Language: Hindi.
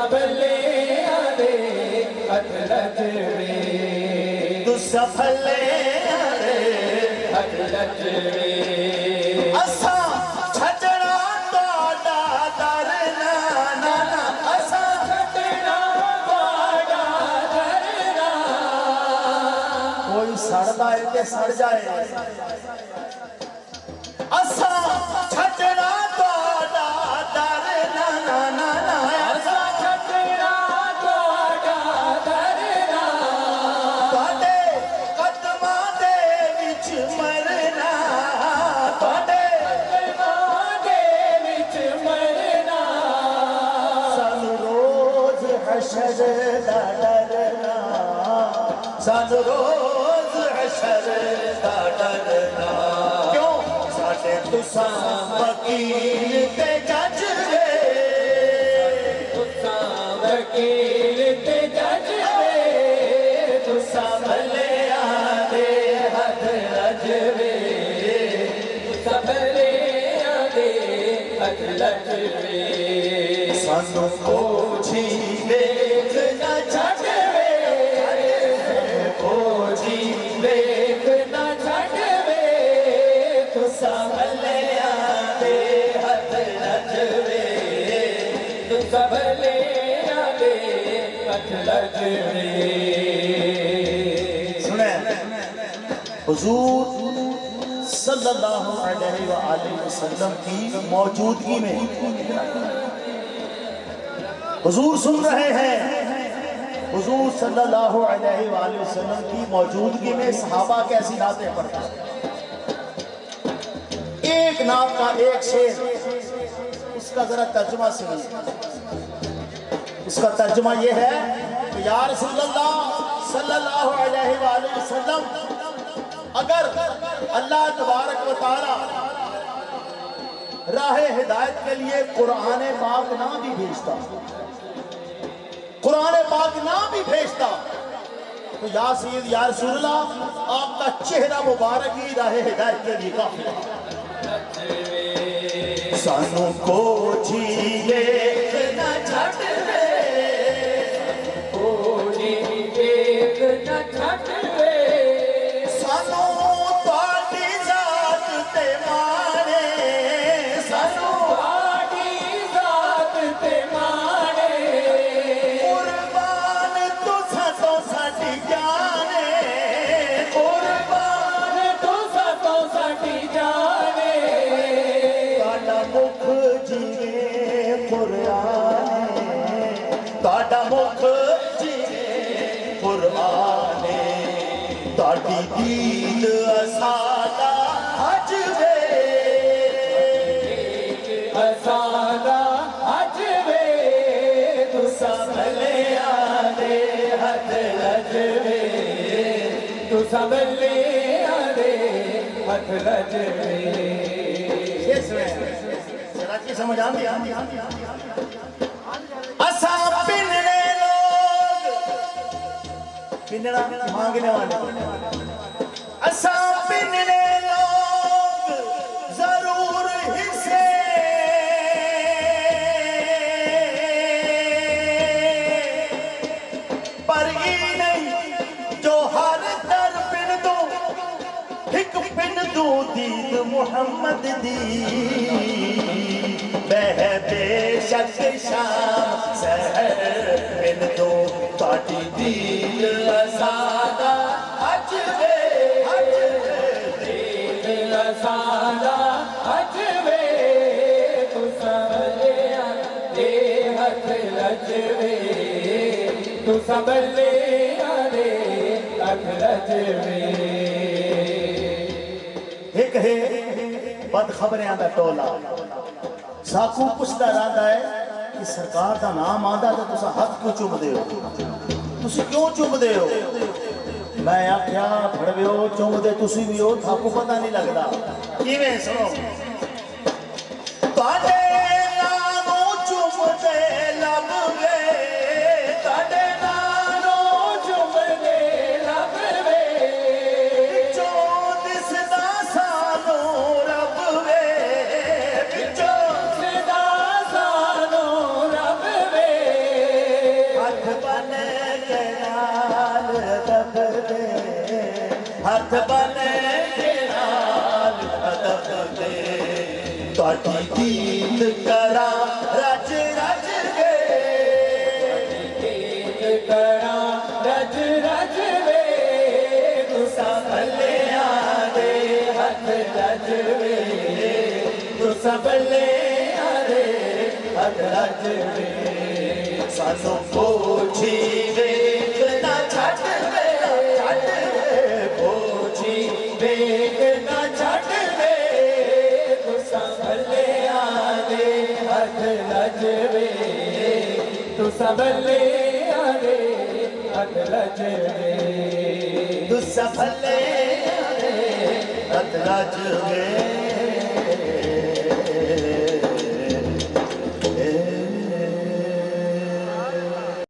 सबले आदे अदलत वे तू सबले आदे अदलत वे असा छटना तोड़ा दरना ना ना असा छटना तोड़ा दरना कोई सड़दा है ते सड़ जाए असा छटना तोड़ा दरना ना ना ना असा छटना तोड़ा दरना तोड़े कदमां दे विच मरना तोड़े कदमां दे विच मरना सानू रोज हशर दा डरना सानू रोज हशर दा डरना क्यों साडे तुसां वकील ते जज वे तुसां वकील ते जज वे तुसां भले आदे हथ रज वे तुसां भले आदे हथ रज वे सानू कोठी देख ना छड वे कोठी देख ना छड वे तुसां भले आदे हथ रज वे तुसां भले आदे हथ रज वे सुने हुजूर सल्लल्लाहु अलैहि वसल्लम की मौजूदगी में हुजूर सुन रहे हैं हुजूर सल्लल्लाहु अलैहि वसल्लम की मौजूदगी में सहाबा कैसी नातें पढ़ते हैं। एक नाम का एक शेर उसका जरा तर्जुमा सुनिए। उसका तर्जुमा यह है कि या रसूलल्लाह सल्लल्लाहु अलैहि वसल्लम अगर अल्लाह तबारक व तआला राह हिदायत के लिए कुरान पाक ना भी भेजता कुरान पाक ना भी भेजता तो या सैयद या रसूलल्लाह आपका चेहरा मुबारक ही राह हिदायत के लिए काफी है। सानू कोठी देख ना छट वे कोठी देख ना छट वे सानू तुहाडी जात ते माणे सानू तुहाडी जात ते माणे कुर्बान तुसां तो साडी जाने कुर्बान तुसां तो साडी जाने ताड़ा मुख जिवे कुराने ताड़ा मुख जिवे कुराने ताड़ी दीद असादा हज वे असादा हज वे तुसां भले आदे हथ रज वे तुसां भले आदे हथ रज वे समझ आंदी असा पिनने लोग पिनना मांगने वाले असा पिनने लोग जरूर हिस्से पर ये नहीं जो हर दर पिन दो एक पिन दो दीद मुहम्मद दी बह बेशक शाम सहर पिन दो ताटी दीद असादा हज वे दीद असादा हज वे तुसां भले आदे हथ रज वे तुसां भले आदे हथ रज वे एक है बदखबरियां दा टोला साकू पुछदा रहंदा है कि सरकार दा नाम आंदा ते तुसां हथ क्यों चुमदे हो तुसी क्यों चुमदे हो मैं आख्या फड़वियो चुमदे तुसी भी हो थाकू पता नहीं लगदा किवें सुनो ताडे नामों चुमदे लब वे ताडे नामों चुमदे लब वे के नाल अदब दे हथ बने के नाल अदब दे तुहाडी गीत करा रज रज के गीत करा रज रज वे तुसा भलिया दे हथ रज वे तुसा भलिया दे हथ रज वे सानू पोछी वेख ना छट वे पोछी वेख ना छट वे तुसा भलिया दे हथ रज वे तुसा भलिया दे हथ रज वे तुसा भलिया दे हथ रज वे